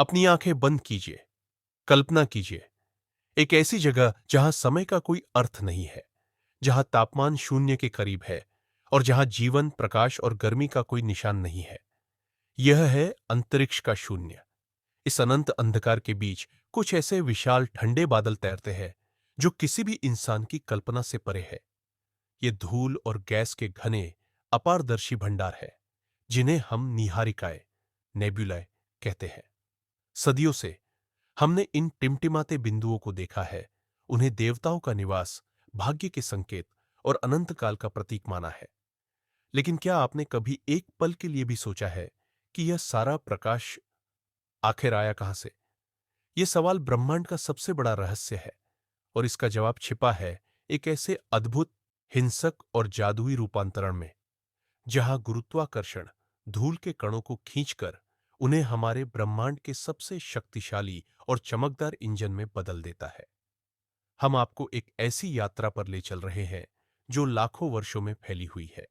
अपनी आंखें बंद कीजिए। कल्पना कीजिए, एक ऐसी जगह जहां समय का कोई अर्थ नहीं है, जहां तापमान शून्य के करीब है और जहां जीवन, प्रकाश और गर्मी का कोई निशान नहीं है। यह है अंतरिक्ष का शून्य। इस अनंत अंधकार के बीच कुछ ऐसे विशाल ठंडे बादल तैरते हैं जो किसी भी इंसान की कल्पना से परे है। ये धूल और गैस के घने अपारदर्शी भंडार है, जिन्हें हम निहारिकाएं, नेबुलाe कहते हैं। सदियों से हमने इन टिमटिमाते बिंदुओं को देखा है, उन्हें देवताओं का निवास, भाग्य के संकेत और अनंत काल का प्रतीक माना है। लेकिन क्या आपने कभी एक पल के लिए भी सोचा है कि यह सारा प्रकाश आखिर आया कहां से? यह सवाल ब्रह्मांड का सबसे बड़ा रहस्य है, और इसका जवाब छिपा है एक ऐसे अद्भुत, हिंसक और जादुई रूपांतरण में, जहां गुरुत्वाकर्षण धूल के कणों को खींचकर उन्हें हमारे ब्रह्मांड के सबसे शक्तिशाली और चमकदार इंजन में बदल देता है। हम आपको एक ऐसी यात्रा पर ले चल रहे हैं जो लाखों वर्षों में फैली हुई है।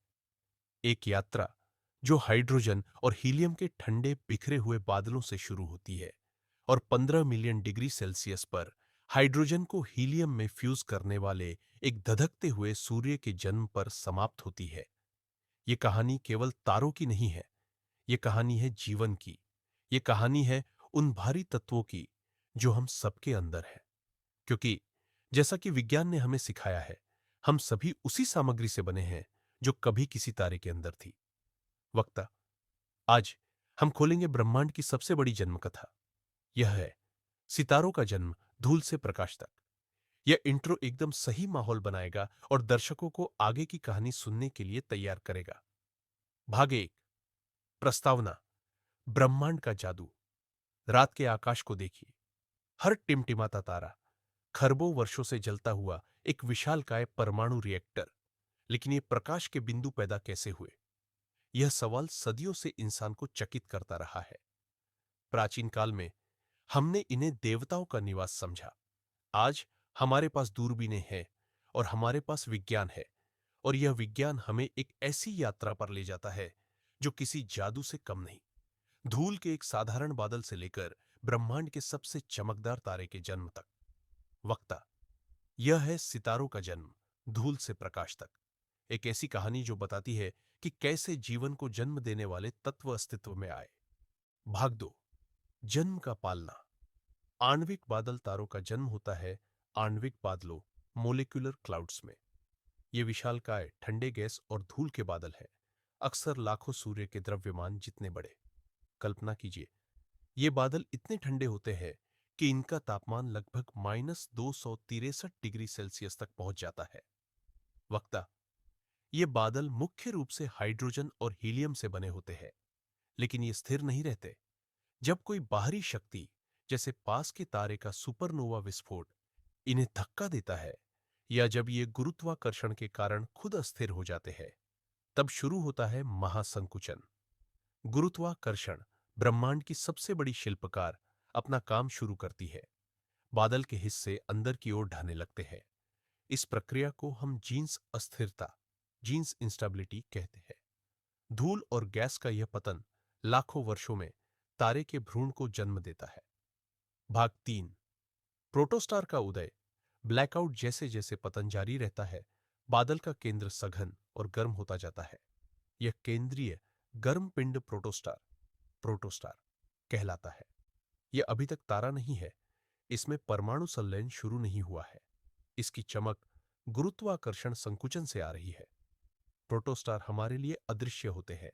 एक यात्रा जो हाइड्रोजन और हीलियम के ठंडे बिखरे हुए बादलों से शुरू होती है और 15 मिलियन डिग्री सेल्सियस पर हाइड्रोजन को हीलियम में फ्यूज करने वाले एक धधकते हुए सूर्य के जन्म पर समाप्त होती है। ये कहानी केवल तारों की नहीं है, ये कहानी है जीवन की। ये कहानी है उन भारी तत्वों की जो हम सबके अंदर है। क्योंकि जैसा कि विज्ञान ने हमें सिखाया है, हम सभी उसी सामग्री से बने हैं जो कभी किसी तारे के अंदर थी। वक्ता, आज हम खोलेंगे ब्रह्मांड की सबसे बड़ी जन्म कथा। यह है सितारों का जन्म धूल से प्रकाश तक। यह इंट्रो एकदम सही माहौल बनाएगा और दर्शकों को आगे की कहानी सुनने के लिए तैयार करेगा। भाग एक, प्रस्तावना। ब्रह्मांड का जादू। रात के आकाश को देखिए। हर टिमटिमाता तारा खरबों वर्षों से जलता हुआ एक विशालकाय परमाणु रिएक्टर। लेकिन ये प्रकाश के बिंदु पैदा कैसे हुए? यह सवाल सदियों से इंसान को चकित करता रहा है। प्राचीन काल में हमने इन्हें देवताओं का निवास समझा। आज हमारे पास दूरबीनें हैं और हमारे पास विज्ञान है, और यह विज्ञान हमें एक ऐसी यात्रा पर ले जाता है जो किसी जादू से कम नहीं। धूल के एक साधारण बादल से लेकर ब्रह्मांड के सबसे चमकदार तारे के जन्म तक। वक्ता, यह है सितारों का जन्म धूल से प्रकाश तक। एक ऐसी कहानी जो बताती है कि कैसे जीवन को जन्म देने वाले तत्व अस्तित्व में आए। भाग दो, जन्म का पालना। आणविक बादल तारों का जन्म होता है आणविक बादलों, मोलिकुलर क्लाउड्स में। ये विशालकाय ठंडे गैस और धूल के बादल हैं, अक्सर लाखों सूर्य के द्रव्यमान जितने बड़े। कल्पना कीजिए, ये बादल इतने ठंडे होते हैं कि इनका तापमान लगभग -263 डिग्री सेल्सियस तक पहुंच जाता है। वक्ता, ये बादल मुख्य रूप से हाइड्रोजन और हीलियम से बने होते हैं, लेकिन ये स्थिर नहीं रहते। जब कोई बाहरी शक्ति, जैसे पास के तारे का सुपरनोवा विस्फोट, इन्हें धक्का देता है, या जब ये गुरुत्वाकर्षण के कारण खुद अस्थिर हो जाते हैं, तब शुरू होता है महासंकुचन। गुरुत्वाकर्षण ब्रह्मांड की सबसे बड़ी शिल्पकार अपना काम शुरू करती है। बादल के हिस्से अंदर की ओर ढहने लगते हैं। इस प्रक्रिया को हम जीन्स अस्थिरता, जीन्स इंस्टेबिलिटी कहते हैं। धूल और गैस का यह पतन लाखों वर्षों में तारे के भ्रूण को जन्म देता है। भाग तीन, प्रोटोस्टार का उदय। ब्लैकआउट जैसे जैसे पतन जारी रहता है, बादल का केंद्र सघन और गर्म होता जाता है। यह केंद्रीय गर्म पिंड प्रोटोस्टार प्रोटोस्टार कहलाता है। यह अभी तक तारा नहीं है, इसमें परमाणु संलयन शुरू नहीं हुआ है। इसकी चमक गुरुत्वाकर्षण संकुचन से आ रही है। प्रोटोस्टार हमारे लिए अदृश्य होते हैं,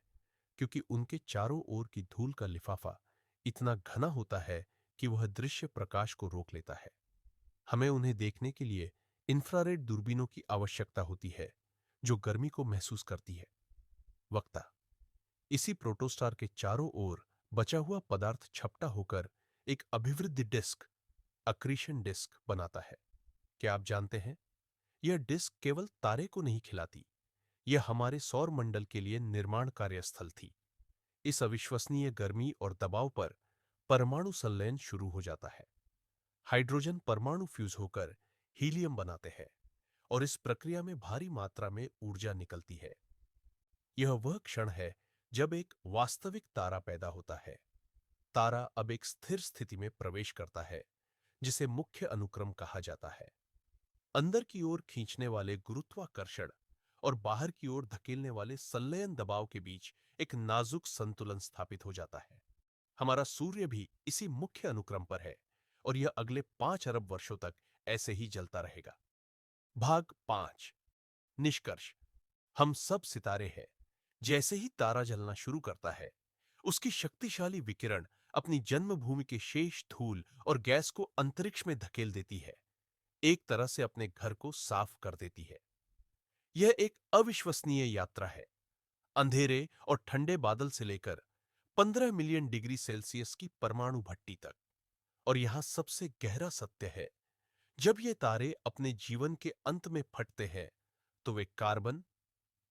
क्योंकि उनके चारों ओर की धूल का लिफाफा इतना घना होता है कि वह दृश्य प्रकाश को रोक लेता है। हमें उन्हें देखने के लिए इंफ्रारेड दूरबीनों की आवश्यकता होती है, जो गर्मी को महसूस करती है। वक्ता, इसी प्रोटोस्टार के चारों ओर बचा हुआ पदार्थ छपटा होकर एक अभिवृद्धि डिस्क, अक्रीशन डिस्क बनाता है। क्या आप जानते हैं, यह डिस्क केवल तारे को नहीं खिलाती, यह हमारे सौर मंडल के लिए निर्माण कार्यस्थल थी। इस अविश्वसनीय गर्मी और दबाव पर परमाणु संलयन शुरू हो जाता है। हाइड्रोजन परमाणु फ्यूज होकर हीलियम बनाते हैं, और इस प्रक्रिया में भारी मात्रा में ऊर्जा निकलती है। यह वह क्षण है जब एक वास्तविक तारा पैदा होता है। तारा अब एक स्थिर स्थिति में प्रवेश करता है, जिसे मुख्य अनुक्रम कहा जाता है। अंदर की ओर खींचने वाले गुरुत्वाकर्षण और बाहर की ओर धकेलने वाले संलयन दबाव के बीच एक नाजुक संतुलन स्थापित हो जाता है। हमारा सूर्य भी इसी मुख्य अनुक्रम पर है और यह अगले 5 अरब वर्षों तक ऐसे ही जलता रहेगा। भाग 5। निष्कर्ष। हम सब सितारे हैं। जैसे ही तारा जलना शुरू करता है, उसकी शक्तिशाली विकिरण अपनी जन्मभूमि के शेष धूल और गैस को अंतरिक्ष में धकेल देती है, एक तरह से अपने घर को साफ कर देती है। यह एक अविश्वसनीय यात्रा है, अंधेरे और ठंडे बादल से लेकर 15 मिलियन डिग्री सेल्सियस की परमाणु भट्टी तक। और यहां सबसे गहरा सत्य है, जब ये तारे अपने जीवन के अंत में फटते हैं, तो वे कार्बन,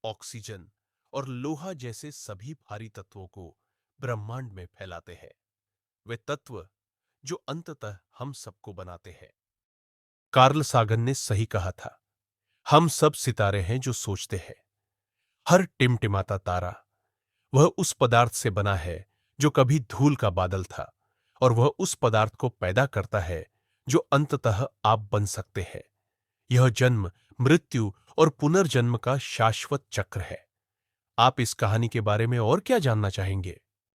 ऑक्सीजन और लोहा जैसे सभी भारी तत्वों को ब्रह्मांड में फैलाते हैं। वे तत्व जो अंततः हम सबको बनाते हैं। कार्ल सागन ने सही कहा था, हम सब सितारे हैं जो सोचते हैं। हर टिमटिमाता तारा वह उस पदार्थ से बना है जो कभी धूल का बादल था, और वह उस पदार्थ को पैदा करता है जो अंततः आप बन सकते हैं। यह जन्म, मृत्यु और पुनर्जन्म का शाश्वत चक्र है। आप इस कहानी के बारे में और क्या जानना चाहेंगे?